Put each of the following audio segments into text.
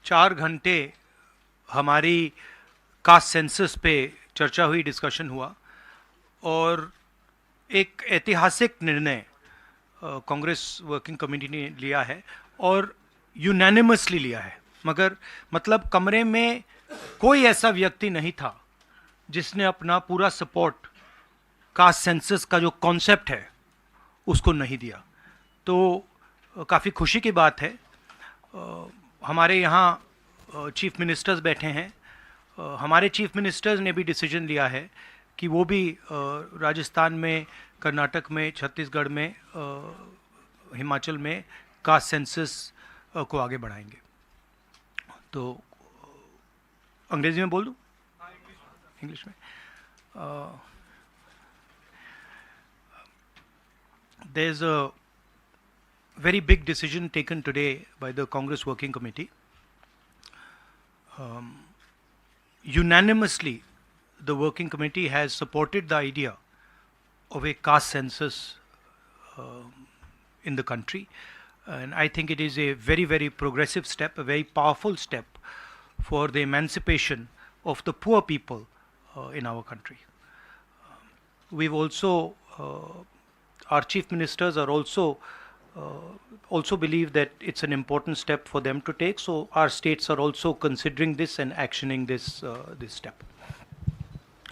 4 घंटे हमारी caste census पे चर्चा हुई, डिस्कशन हुआ और एक ऐतिहासिक निर्णय कांग्रेस वर्किंग कमेटी ने लिया है और यूनानिमसली लिया है। मगर मतलब कमरे में कोई ऐसा व्यक्ति नहीं था जिसने अपना पूरा सपोर्ट कास्ट सेंसस का जो कॉन्सेप्ट है उसको नहीं दिया। तो काफ़ी खुशी की बात है। हमारे यहाँ चीफ मिनिस्टर्स बैठे हैं। हमारे चीफ मिनिस्टर्स ने भी डिसीजन लिया है कि वो भी राजस्थान में, कर्नाटक में, छत्तीसगढ़ में, हिमाचल में कास्ट सेंसस को आगे बढ़ाएंगे। तो अंग्रेजी में बोल दूँ? इंग्लिश में। There's a very big decision taken today by the Congress Working Committee. Unanimously, the Working Committee has supported the idea of a caste census in the country. And I think it is a very, very progressive step, a very powerful step for the emancipation of the poor people in our country. We've also our chief ministers are also believe that it's an important step for them to take. So our states are also considering this and actioning this this step.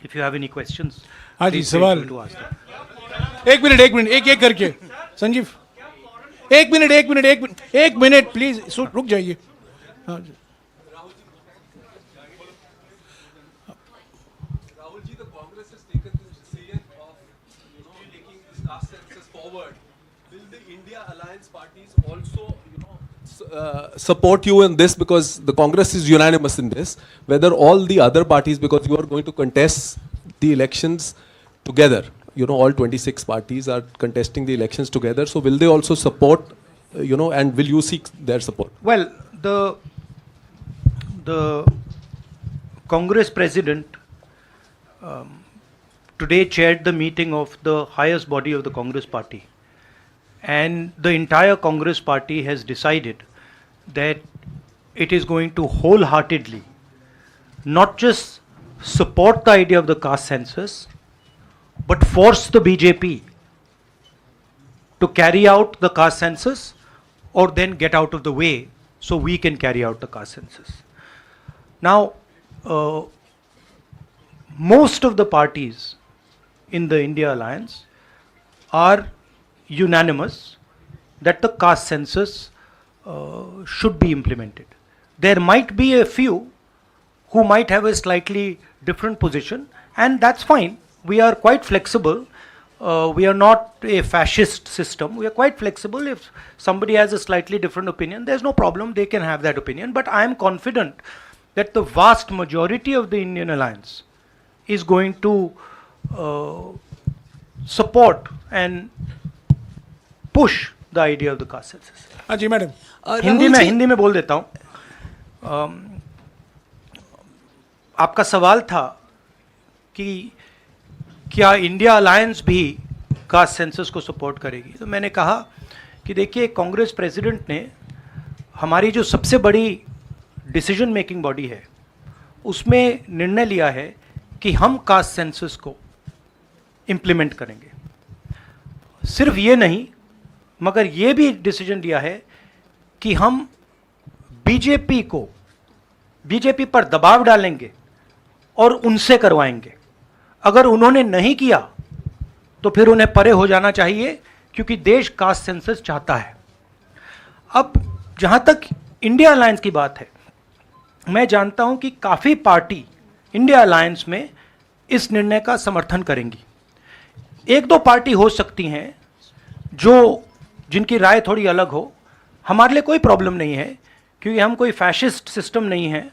If you have any questions, please feel free to ask them. एक minute एक करके संजीव, एक minute please रुक जाइए। Support you in this because the Congress is unanimous in this, whether all the other parties, because you are going to contest the elections together, all 26 parties are contesting the elections together, so will they also support, and will you seek their support? Well, the Congress president today chaired the meeting of the highest body of the Congress party, and the entire Congress party has decided that it is going to wholeheartedly not just support the idea of the caste census, but force the BJP to carry out the caste census or then get out of the way so we can carry out the caste census. Now, most of the parties in the India Alliance are unanimous that the caste census should be implemented. There might be a few who might have a slightly different position, and that's fine. We are quite flexible. We are not a fascist system. We are quite flexible. If somebody has a slightly different opinion, there's no problem. They can have that opinion. But I am confident that the vast majority of the Indian Alliance is going to support and push the idea of the caste census. हाँ जी madam. Hindi में बोल देता हूँ। आपका सवाल था कि क्या इंडिया अलायंस भी कास्ट सेंसस को सपोर्ट करेगी, तो मैंने कहा कि देखिए, कांग्रेस प्रेसिडेंट ने हमारी जो सबसे बड़ी डिसीजन मेकिंग बॉडी है उसमें निर्णय लिया है कि हम कास्ट सेंसस को इम्प्लीमेंट करेंगे। सिर्फ ये नहीं, मगर ये भी डिसीजन लिया है कि हम बीजेपी पर दबाव डालेंगे और उनसे करवाएंगे। अगर उन्होंने नहीं किया तो फिर उन्हें परे हो जाना चाहिए, क्योंकि देश कास्ट सेंसस चाहता है। अब जहां तक इंडिया अलायंस की बात है, मैं जानता हूं कि काफ़ी पार्टी इंडिया अलायंस में इस निर्णय का समर्थन करेंगी। एक दो पार्टी हो सकती हैं जिनकी राय थोड़ी अलग हो। हमारे लिए कोई प्रॉब्लम नहीं है, क्योंकि हम कोई फैशिस्ट सिस्टम नहीं है।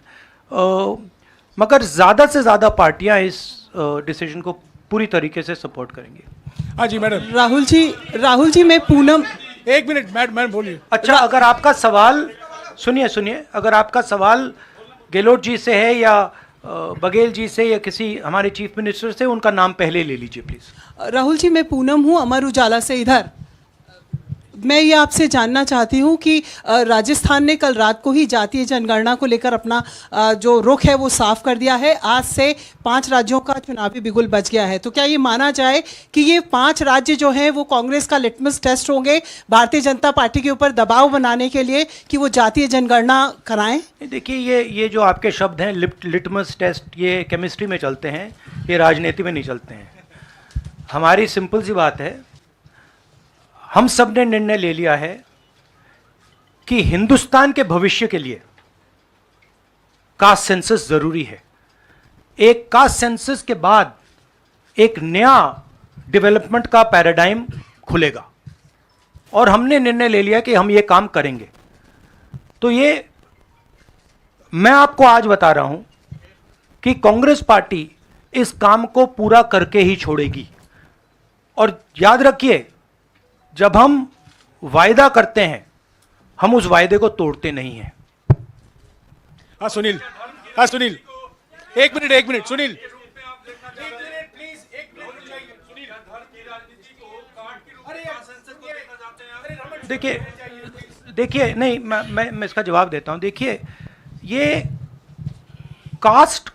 मगर ज़्यादा से ज़्यादा पार्टियां इस डिसीजन को पूरी तरीके से सपोर्ट करेंगी। हाँ जी मैडम। राहुल जी मैं पूनम, एक मिनट मैडम बोलिए। अच्छा, अगर आपका सवाल सुनिए, अगर आपका सवाल गहलोत जी से है या बघेल जी से या किसी हमारे चीफ मिनिस्टर से, उनका नाम पहले ले लीजिए प्लीज। राहुल जी मैं पूनम हूँ, अमर उजाला से। इधर मैं ये आपसे जानना चाहती हूँ कि राजस्थान ने कल रात को ही जातीय जनगणना को लेकर अपना जो रुख है वो साफ कर दिया है। आज से 5 राज्यों का चुनावी बिगुल बच गया है। तो क्या ये माना जाए कि ये 5 राज्य जो हैं वो कांग्रेस का लिटमस टेस्ट होंगे भारतीय जनता पार्टी के ऊपर दबाव बनाने के लिए कि वो जातीय जनगणना कराएं? देखिए, ये जो आपके शब्द हैं लिटमस टेस्ट, ये केमिस्ट्री में चलते हैं, ये राजनीति में नहीं चलते हैं। हमारी सिंपल सी बात है, हम सब ने निर्णय ले लिया है कि हिंदुस्तान के भविष्य के लिए कास्ट सेंसस जरूरी है। एक कास्ट सेंसस के बाद एक नया डेवलपमेंट का पैराडाइम खुलेगा और हमने निर्णय ले लिया कि हम ये काम करेंगे। तो ये मैं आपको आज बता रहा हूं कि कांग्रेस पार्टी इस काम को पूरा करके ही छोड़ेगी। और याद रखिए, जब हम वायदा करते हैं हम उस वायदे को तोड़ते नहीं हैं। हाँ सुनील, हाँ सुनील, एक मिनट सुनील। देखिए नहीं, मैं इसका जवाब देता हूं। देखिए, ये कास्ट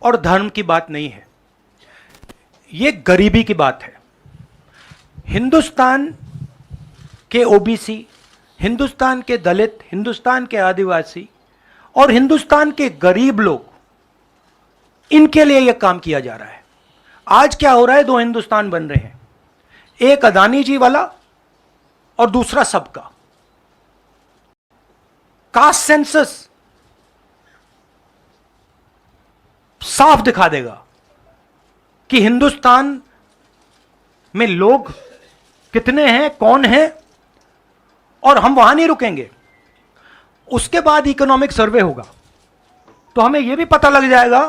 और धर्म की बात नहीं है, ये गरीबी की बात है। हिंदुस्तान के ओबीसी, हिंदुस्तान के दलित, हिंदुस्तान के आदिवासी और हिंदुस्तान के गरीब लोग, इनके लिए यह काम किया जा रहा है। आज क्या हो रहा है, 2 हिंदुस्तान बन रहे हैं, एक अदानी जी वाला और दूसरा सबका। कास्ट सेंसस साफ दिखा देगा कि हिंदुस्तान में लोग कितने हैं, कौन है, और हम वहां नहीं रुकेंगे। उसके बाद इकोनॉमिक सर्वे होगा तो हमें यह भी पता लग जाएगा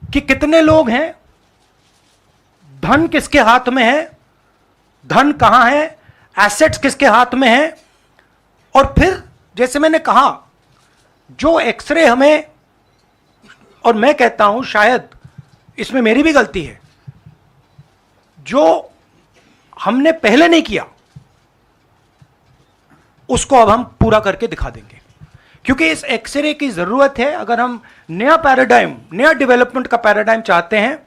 कि कितने लोग हैं, धन किसके हाथ में है, धन कहां है, एसेट्स किसके हाथ में है। और फिर जैसे मैंने कहा, जो एक्सरे हमें, और मैं कहता हूं शायद इसमें मेरी भी गलती है, जो हमने पहले नहीं किया उसको अब हम पूरा करके दिखा देंगे, क्योंकि इस एक्सरे की जरूरत है। अगर हम नया पैराडाइम, नया डेवलपमेंट का पैराडाइम चाहते हैं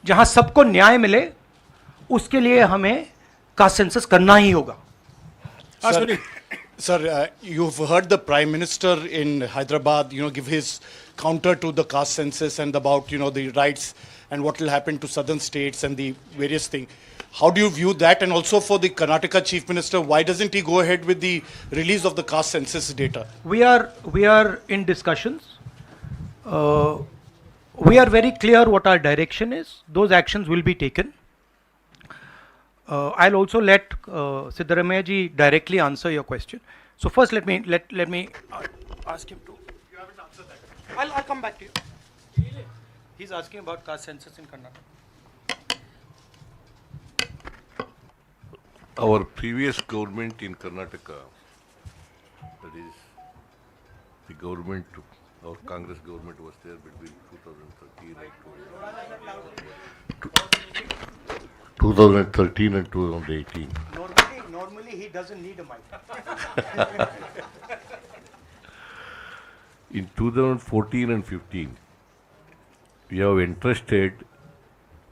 जहां सबको न्याय मिले, उसके लिए हमें कास्ट सेंसस करना ही होगा। Sir, you've heard the Prime Minister in Hyderabad, give his counter to the caste census and about, the rights and what will happen to southern states and the various things. How do you view that? And also for the Karnataka Chief Minister, why doesn't he go ahead with the release of the caste census data? We are in discussions. We are very clear what our direction is. Those actions will be taken. I'll also let Siddaramaiah ji directly answer your question. So first let me ask him to. You haven't answered that. I'll come back to you. He's asking about caste census in Karnataka. Our previous government in Karnataka, that is the government, our Congress government was there between 2013 and 2018. Normally he doesn't need a mic. In 2014 and 15, we have entrusted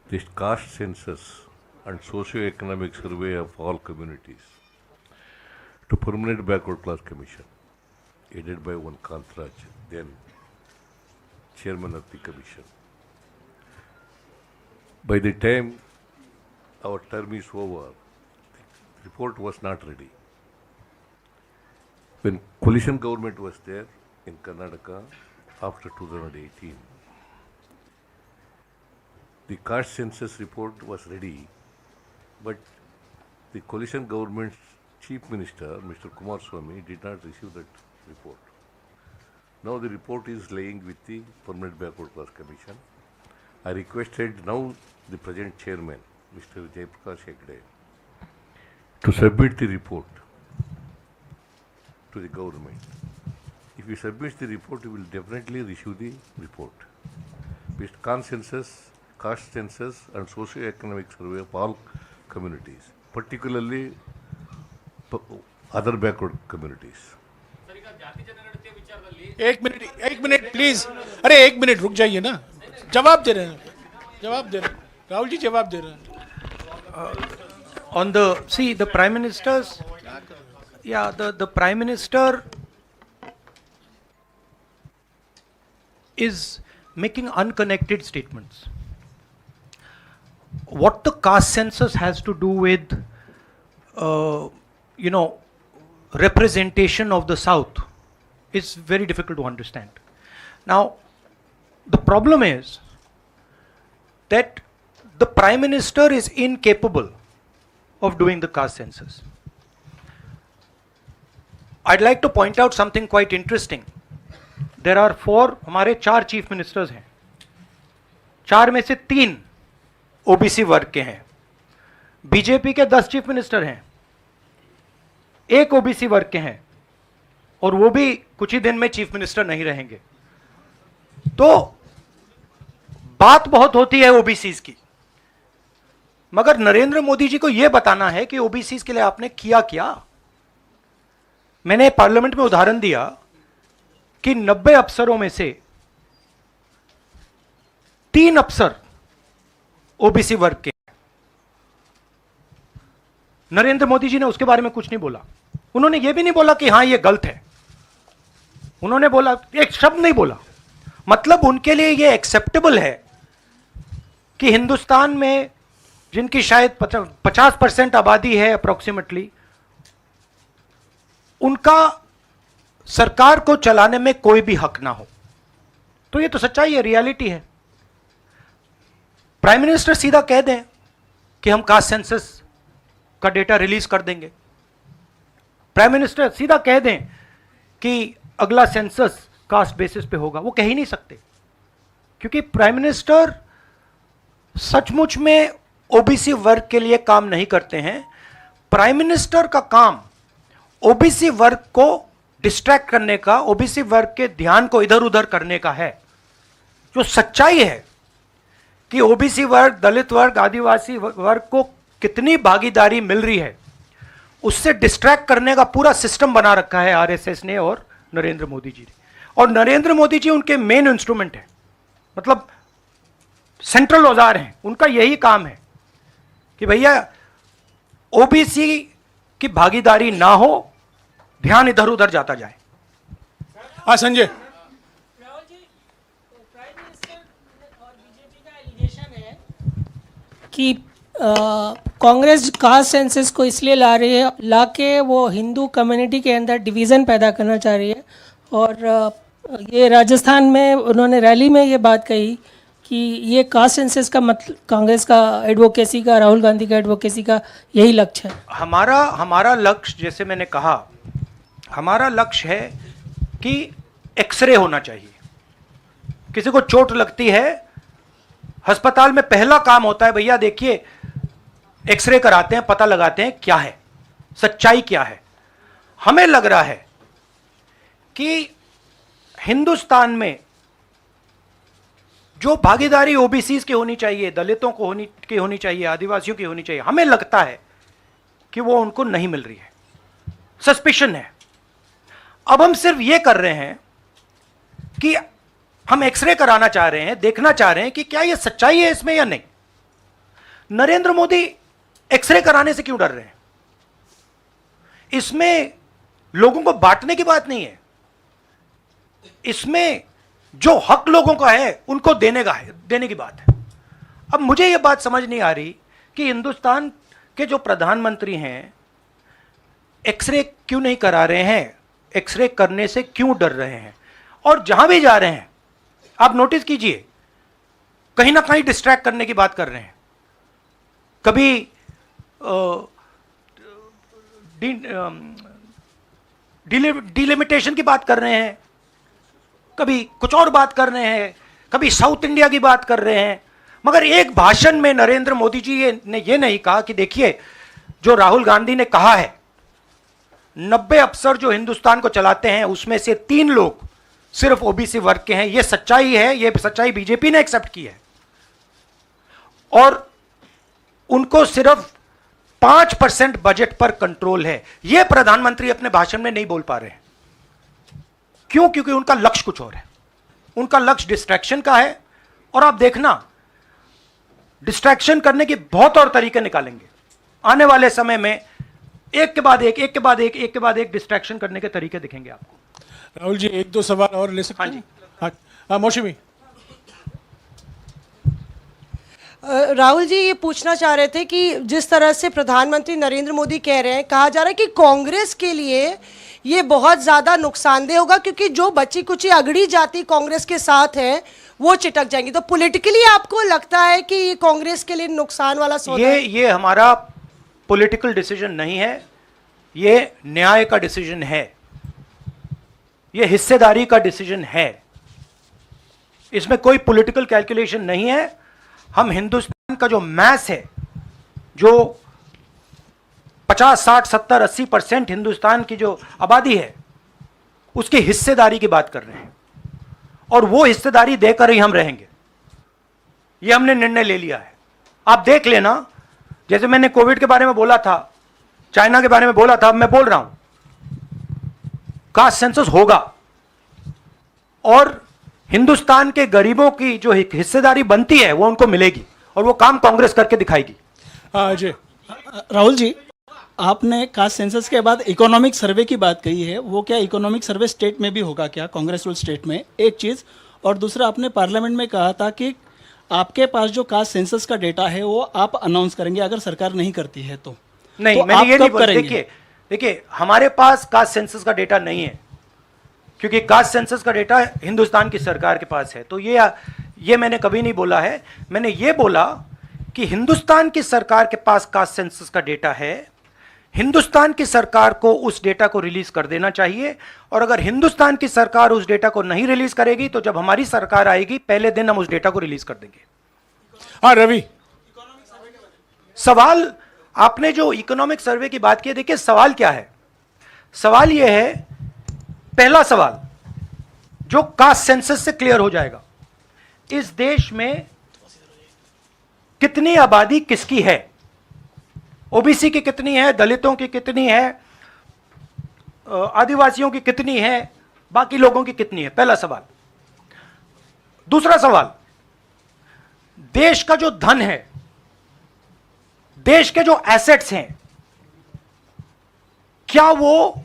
this caste census and socio-economic survey of all communities to Permanent Backward Class Commission, headed by one Kantraj, then chairman of the commission. By the time our term is over, the report was not ready. When coalition government was there in Karnataka after 2018, the caste census report was ready, but the coalition government's chief minister, Mr. Kumaraswamy, did not receive that report. Now the report is lying with the Permanent Backward Class Commission. I requested now the present chairman, Mr. Jaiprakash Hegde, to submit the report to the government. If he submits the report, he will definitely issue the report. With caste census and socio-economic survey of all communities. particularly other backward communities. एक minute please. अरे एक minute रुक जाइए ना. जवाब दे रहे हैं. राहुल जी जवाब दे रहे हैं. On the Prime Minister's, the Prime Minister is making unconnected statements. What the caste census has to do with, representation of the South is very difficult to understand. Now, the problem is that the Prime Minister is incapable of doing the caste census. I'd like to point out something quite interesting. There are हमारे 4 chief ministers हैं. 4 में से 3 OBC वर्ग के हैं. BJP के 10 chief minister हैं, 1 OBC वर्ग के हैं, और वो भी कुछ ही दिन में चीफ मिनिस्टर नहीं रहेंगे. तो बात बहुत होती है ओबीसीज की, मगर नरेंद्र मोदी जी को यह बताना है कि ओबीसीज के लिए आपने किया क्या. मैंने पार्लियामेंट में उदाहरण दिया कि 90 अफसरों में से 3 अफसर ओबीसी वर्ग के. नरेंद्र मोदी जी ने उसके बारे में कुछ नहीं बोला. उन्होंने यह भी नहीं बोला कि हां यह गलत है. उन्होंने बोला, एक शब्द नहीं बोला. मतलब उनके लिए यह एक्सेप्टेबल है कि हिंदुस्तान में जिनकी शायद 50% आबादी है अप्रोक्सीमेटली, उनका सरकार को चलाने में कोई भी हक ना हो. तो ये तो सच्चाई है, रियलिटी है. प्राइम मिनिस्टर सीधा कह दें कि हम कास्ट सेंसस का डेटा रिलीज कर देंगे. प्राइम मिनिस्टर सीधा कह दें कि अगला सेंसस कास्ट बेसिस पे होगा. वो कह ही नहीं सकते, क्योंकि प्राइम मिनिस्टर सचमुच में ओबीसी वर्ग के लिए काम नहीं करते हैं. प्राइम मिनिस्टर का काम ओबीसी वर्ग को डिस्ट्रैक्ट करने का, ओबीसी वर्ग के ध्यान को इधर उधर करने का है. जो सच्चाई है कि ओबीसी वर्ग, दलित वर्ग, आदिवासी वर्ग को कितनी भागीदारी मिल रही है, उससे डिस्ट्रैक्ट करने का पूरा सिस्टम बना रखा है आरएसएस ने और नरेंद्र मोदी जी ने. और नरेंद्र मोदी जी उनके मेन इंस्ट्रूमेंट है, मतलब सेंट्रल औजार हैं. उनका यही काम है कि भैया ओबीसी की भागीदारी ना हो, ध्यान इधर उधर जाता जाए. हाँ संजय. राहुल जी, प्राइम मिनिस्टर और बीजेपी का एलिगेशन है कि कांग्रेस कास्ट सेंसस को इसलिए ला के वो हिंदू कम्युनिटी के अंदर डिवीज़न पैदा करना चाह रही है. और ये राजस्थान में उन्होंने रैली में ये बात कही कि ये कास्ट सेंसस का मतलब कांग्रेस का एडवोकेसी का, राहुल गांधी का एडवोकेसी का यही लक्ष्य है. हमारा लक्ष्य, जैसे मैंने कहा, हमारा लक्ष्य है कि एक्सरे होना चाहिए. किसी को चोट लगती है, अस्पताल में पहला काम होता है, भैया देखिए एक्सरे कराते हैं, पता लगाते हैं क्या है, सच्चाई क्या है. हमें लग रहा है कि हिंदुस्तान में जो भागीदारी ओबीसीज की होनी चाहिए, दलितों को होनी चाहिए, आदिवासियों की होनी चाहिए, हमें लगता है कि वो उनको नहीं मिल रही है. सस्पिशन है. अब हम सिर्फ ये कर रहे हैं कि हम एक्सरे कराना चाह रहे हैं, देखना चाह रहे हैं कि क्या ये सच्चाई है इसमें या नहीं. नरेंद्र मोदी एक्सरे कराने से क्यों डर रहे हैं? इसमें लोगों को बांटने की बात नहीं है. इसमें जो हक लोगों का है उनको देने की बात है. अब मुझे यह बात समझ नहीं आ रही कि हिंदुस्तान के जो प्रधानमंत्री हैं एक्सरे क्यों नहीं करा रहे हैं, एक्सरे करने से क्यों डर रहे हैं. और जहां भी जा रहे हैं आप नोटिस कीजिए, कहीं ना कहीं डिस्ट्रैक्ट करने की बात कर रहे हैं. कभी डिलिमिटेशन की बात कर रहे हैं, कभी कुछ और बात कर रहे हैं, कभी साउथ इंडिया की बात कर रहे हैं. मगर एक भाषण में नरेंद्र मोदी जी ने यह नहीं कहा कि देखिए जो राहुल गांधी ने कहा है 90 अफसर जो हिंदुस्तान को चलाते हैं उसमें से 3 लोग सिर्फ ओबीसी वर्ग के हैं. यह सच्चाई है, यह सच्चाई बीजेपी ने एक्सेप्ट की है. और उनको सिर्फ 5% बजट पर कंट्रोल है। यह प्रधानमंत्री अपने भाषण में नहीं बोल पा रहे हैं। क्यों? क्योंकि उनका लक्ष्य कुछ और है। उनका लक्ष्य डिस्ट्रैक्शन का है, और आप देखना डिस्ट्रैक्शन करने के बहुत और तरीके निकालेंगे आने वाले समय में। एक के बाद एक, एक के बाद एक, एक के बाद एक डिस्ट्रैक्शन करने के तरीके दिखेंगे आपको। राहुल जी, एक दो सवाल और ले सकते हैं? हाँ, मौसमी। राहुल जी ये पूछना चाह रहे थे कि जिस तरह से प्रधानमंत्री नरेंद्र मोदी कह रहे हैं, कहा जा रहा है कि कांग्रेस के लिए ये बहुत ज्यादा नुकसानदेह होगा, क्योंकि जो बची कुची अगड़ी जाति कांग्रेस के साथ है वो चिटक जाएंगी। तो पॉलिटिकली आपको लगता है कि ये कांग्रेस के लिए नुकसान वाला सौदा है? ये हमारा पॉलिटिकल डिसीजन नहीं है, ये न्याय का डिसीजन है, ये हिस्सेदारी का डिसीजन है। इसमें कोई पॉलिटिकल कैलकुलेशन नहीं है। हम हिंदुस्तान का जो मैस है, जो 50, 60, 70, 80% हिंदुस्तान की जो आबादी है, उसकी हिस्सेदारी की बात कर रहे हैं, और वो हिस्सेदारी देकर ही हम रहेंगे। ये हमने निर्णय ले लिया है। आप देख लेना, जैसे मैंने कोविड के बारे में बोला था, चाइना के बारे में बोला था, अब मैं बोल रहा हूं कास्ट सेंसस होगा, और हिंदुस्तान के गरीबों की जो हिस्सेदारी बनती है वो उनको मिलेगी, और वो काम कांग्रेस करके दिखाएगी। हाँ अजय। राहुल जी, आपने कास्ट सेंसस के बाद इकोनॉमिक सर्वे की बात कही है, वो क्या इकोनॉमिक सर्वे स्टेट में भी होगा क्या, कांग्रेस रूल स्टेट में? एक चीज़, और दूसरा, आपने पार्लियामेंट में कहा था कि आपके पास जो कास्ट सेंसस का डेटा है वो आप अनाउंस करेंगे अगर सरकार नहीं करती है तो। नहीं, तो मैंने आप ये नहीं कब बोला। करेंगे? देखिए हमारे पास कास्ट सेंसस का डेटा नहीं है, क्योंकि कास्ट सेंसस का डेटा हिंदुस्तान की सरकार के पास है। तो ये मैंने कभी नहीं बोला है। मैंने ये बोला कि हिंदुस्तान की सरकार के पास कास्ट सेंसस का डेटा है, हिंदुस्तान की सरकार को उस डेटा को रिलीज कर देना चाहिए, और अगर हिंदुस्तान की सरकार उस डेटा को नहीं रिलीज करेगी तो जब हमारी सरकार आएगी पहले दिन हम उस डेटा को रिलीज कर देंगे। हाँ रवि। सवाल, आपने जो इकोनॉमिक सर्वे की बात की, देखिए सवाल क्या है। सवाल यह है, पहला सवाल जो कास्ट सेंसस से क्लियर हो जाएगा, इस देश में कितनी आबादी किसकी है, ओबीसी की कितनी है, दलितों की कितनी है, आदिवासियों की कितनी है, बाकी लोगों की कितनी है, पहला सवाल। दूसरा सवाल, देश का जो धन है, देश के जो एसेट्स हैं, क्या वो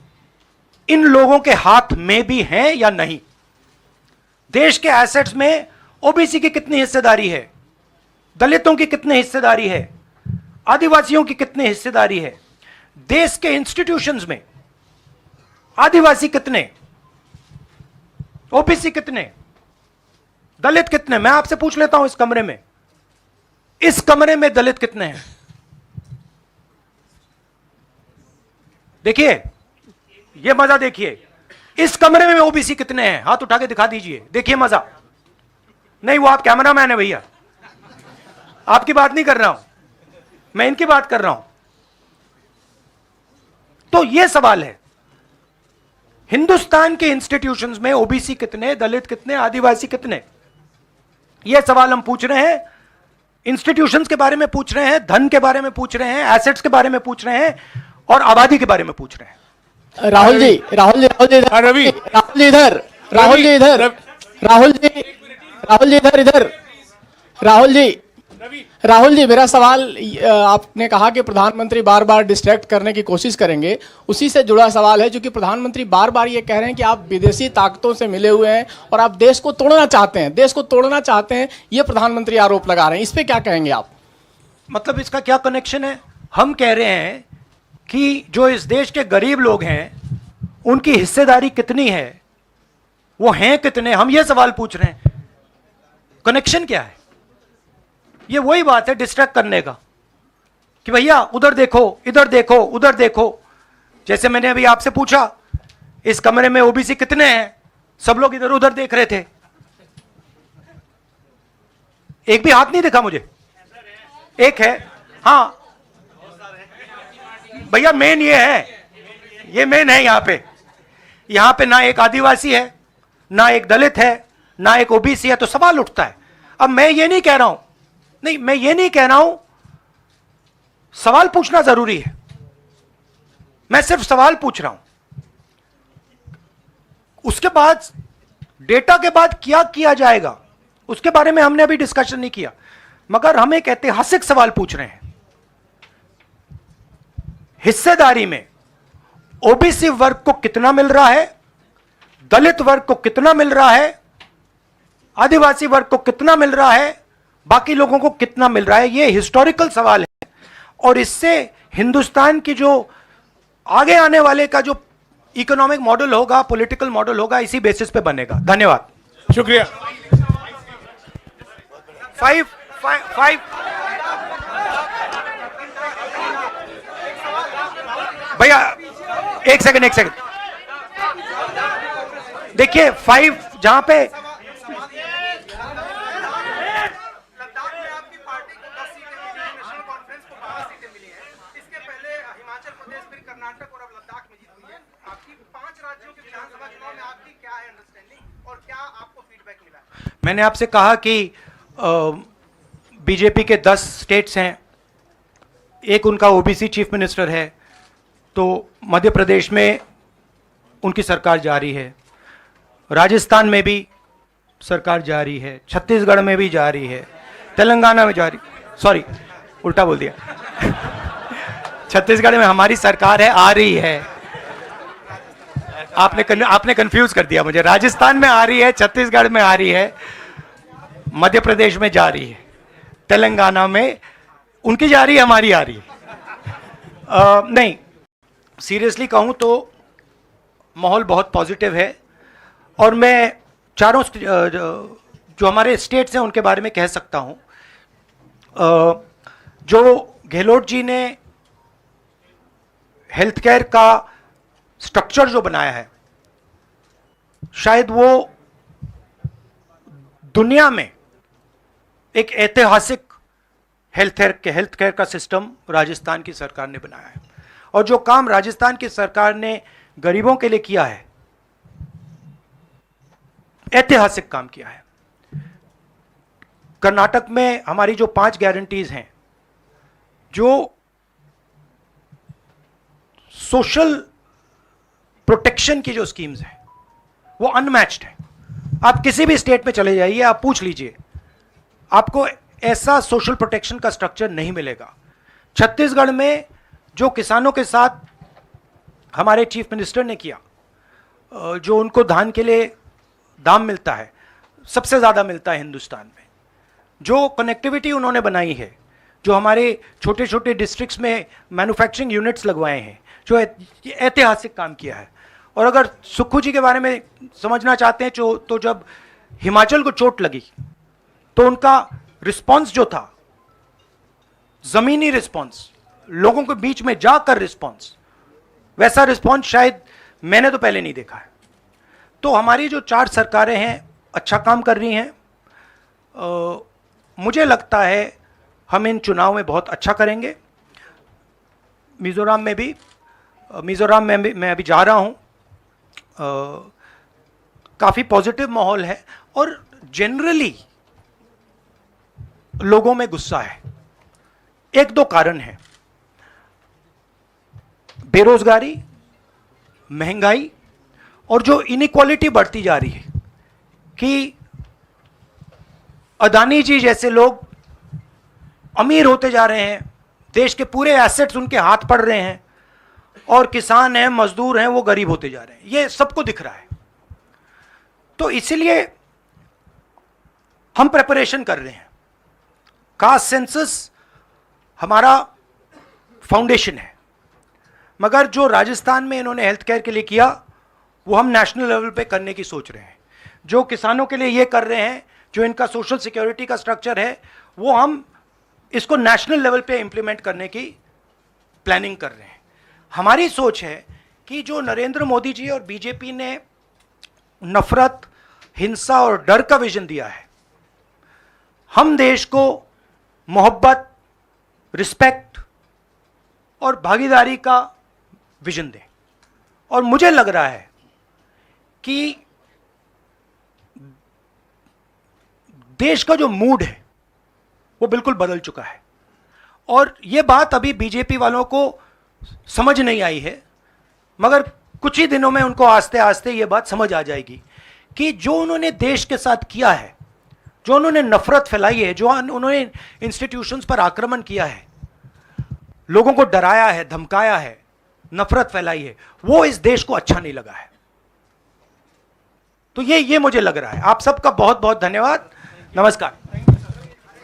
इन लोगों के हाथ में भी हैं या नहीं? देश के एसेट्स में ओबीसी की कितनी हिस्सेदारी है, दलितों की कितनी हिस्सेदारी है, आदिवासियों की कितनी हिस्सेदारी है, देश के इंस्टीट्यूशंस में आदिवासी कितने, ओबीसी कितने, दलित कितने? मैं आपसे पूछ लेता हूं, इस कमरे में दलित कितने हैं? देखिए, ये मजा देखिए, इस कमरे में ओबीसी कितने हैं? हाथ उठा के दिखा दीजिए, देखिए मजा। नहीं, वो आप कैमरामैन है भैया, आपकी बात नहीं कर रहा हूं मैं, इनकी बात कर रहा हूं। तो ये सवाल है, हिंदुस्तान के इंस्टीट्यूशंस में ओबीसी कितने, दलित कितने, आदिवासी कितने? ये सवाल हम पूछ रहे हैं। इंस्टीट्यूशंस के बारे में पूछ रहे हैं, धन के बारे में पूछ रहे हैं, एसेट्स के बारे में पूछ रहे हैं, और आबादी के बारे में पूछ रहे हैं। राहुल जी इधर, रवि। राहुल जी इधर, राहुल जी इधर, राहुल जी मेरा सवाल, आपने कहा कि प्रधानमंत्री बार बार डिस्ट्रैक्ट करने की कोशिश करेंगे, उसी से जुड़ा सवाल है, क्योंकि प्रधानमंत्री बार बार ये कह रहे हैं कि आप विदेशी ताकतों से मिले हुए हैं और आप देश को तोड़ना चाहते हैं, ये प्रधानमंत्री आरोप लगा रहे हैं। इस पे क्या कहेंगे आप? मतलब इसका क्या कनेक्शन है? हम कह रहे हैं कि जो इस देश के गरीब लोग हैं उनकी हिस्सेदारी कितनी है, वो हैं कितने, हम ये सवाल पूछ रहे हैं। कनेक्शन क्या है? ये वही बात है डिस्ट्रैक्ट करने का, कि भैया उधर देखो, इधर देखो, उधर देखो। जैसे मैंने अभी आपसे पूछा, इस कमरे में ओबीसी कितने हैं, सब लोग इधर उधर देख रहे थे, एक भी हाथ नहीं दिखा मुझे। एक है, हाँ भैया, मेन ये है, ये मेन है। यहां पे ना एक आदिवासी है, ना एक दलित है, ना एक ओबीसी है, तो सवाल उठता है। अब मैं ये नहीं कह रहा हूं, सवाल पूछना जरूरी है। मैं सिर्फ सवाल पूछ रहा हूं, उसके बाद डेटा के बाद क्या किया जाएगा उसके बारे में हमने अभी डिस्कशन नहीं किया, मगर हम एक ऐतिहासिक सवाल पूछ रहे हैं। हिस्सेदारी में ओबीसी वर्ग को कितना मिल रहा है, दलित वर्ग को कितना मिल रहा है, आदिवासी वर्ग को कितना मिल रहा है, बाकी लोगों को कितना मिल रहा है, यह हिस्टोरिकल सवाल है। और इससे हिंदुस्तान की जो आगे आने वाले का जो इकोनॉमिक मॉडल होगा, पॉलिटिकल मॉडल होगा, इसी बेसिस पे बनेगा। धन्यवाद, शुक्रिया। फाइव भैया एक सेकंड देखिए, 5 जहां पे मैंने आपसे कहा कि बीजेपी के 10 स्टेट्स हैं, एक उनका ओबीसी चीफ मिनिस्टर है, तो मध्य प्रदेश में उनकी सरकार जारी है, राजस्थान में भी सरकार जारी है, छत्तीसगढ़ में भी जारी है, तेलंगाना में जारी, सॉरी उल्टा बोल दिया छत्तीसगढ़ में हमारी सरकार है, आ रही है, आपने कंफ्यूज कर दिया मुझे। राजस्थान में आ रही है, छत्तीसगढ़ में आ रही है, मध्य प्रदेश में जा रही है, तेलंगाना में उनकी जा रही है, हमारी आ रही है। नहीं, सीरियसली कहूं तो माहौल बहुत पॉजिटिव है, और मैं चारों जो हमारे स्टेट्स हैं उनके बारे में कह सकता हूं। जो गहलोत जी ने हेल्थ केयर का स्ट्रक्चर जो बनाया है, शायद वो दुनिया में एक ऐतिहासिक हेल्थ केयर का सिस्टम राजस्थान की सरकार ने बनाया है। और जो काम राजस्थान की सरकार ने गरीबों के लिए किया है, ऐतिहासिक काम किया है। कर्नाटक में हमारी जो 5 गारंटीज हैं, जो सोशल प्रोटेक्शन की जो स्कीम्स हैं, वो अनमैच्ड है। आप किसी भी स्टेट में चले जाइए, आप पूछ लीजिए, आपको ऐसा सोशल प्रोटेक्शन का स्ट्रक्चर नहीं मिलेगा। छत्तीसगढ़ में जो किसानों के साथ हमारे चीफ मिनिस्टर ने किया, जो उनको धान के लिए दाम मिलता है, सबसे ज़्यादा मिलता है हिंदुस्तान में, जो कनेक्टिविटी उन्होंने बनाई है, जो हमारे छोटे छोटे डिस्ट्रिक्ट्स में मैन्युफैक्चरिंग यूनिट्स लगवाए हैं, जो ऐतिहासिक काम किया है। और अगर सुक्खू जी के बारे में समझना चाहते हैं तो जब हिमाचल को चोट लगी तो उनका रिस्पॉन्स जो था, जमीनी रिस्पॉन्स, लोगों के बीच में जाकर रिस्पॉन्स, वैसा रिस्पॉन्स शायद मैंने तो पहले नहीं देखा है। तो हमारी जो 4 सरकारें हैं अच्छा काम कर रही हैं। मुझे लगता है हम इन चुनाव में बहुत अच्छा करेंगे। मिजोरम में मैं अभी जा रहा हूं, काफ़ी पॉजिटिव माहौल है और जनरली लोगों में गुस्सा है। 1-2 कारण हैं, बेरोजगारी, महंगाई, और जो इनइक्वालिटी बढ़ती जा रही है कि अदानी जी जैसे लोग अमीर होते जा रहे हैं, देश के पूरे एसेट्स उनके हाथ पड़ रहे हैं, और किसान हैं, मजदूर हैं, वो गरीब होते जा रहे हैं। ये सबको दिख रहा है। तो इसीलिए हम प्रिपरेशन कर रहे हैं। कास्ट सेंसस हमारा फाउंडेशन है, मगर जो राजस्थान में इन्होंने हेल्थ केयर के लिए किया, वो हम नेशनल लेवल पे करने की सोच रहे हैं। जो किसानों के लिए ये कर रहे हैं, जो इनका सोशल सिक्योरिटी का स्ट्रक्चर है, वो हम इसको नेशनल लेवल पे इंप्लीमेंट करने की प्लानिंग कर रहे हैं। हमारी सोच है कि जो नरेंद्र मोदी जी और बीजेपी ने नफरत, हिंसा और डर का विजन दिया है, हम देश को मोहब्बत, रिस्पेक्ट और भागीदारी का विजन दें। और मुझे लग रहा है कि देश का जो मूड है वो बिल्कुल बदल चुका है, और ये बात अभी बीजेपी वालों को समझ नहीं आई है, मगर कुछ ही दिनों में उनको आस्ते आस्ते ये बात समझ आ जाएगी कि जो उन्होंने देश के साथ किया है, जो उन्होंने नफरत फैलाई है, जो उन्होंने इंस्टीट्यूशंस पर आक्रमण किया है, लोगों को डराया है, धमकाया है, नफरत फैलाई है, वो इस देश को अच्छा नहीं लगा है। तो ये मुझे लग रहा है। आप सबका बहुत बहुत धन्यवाद। नमस्कार।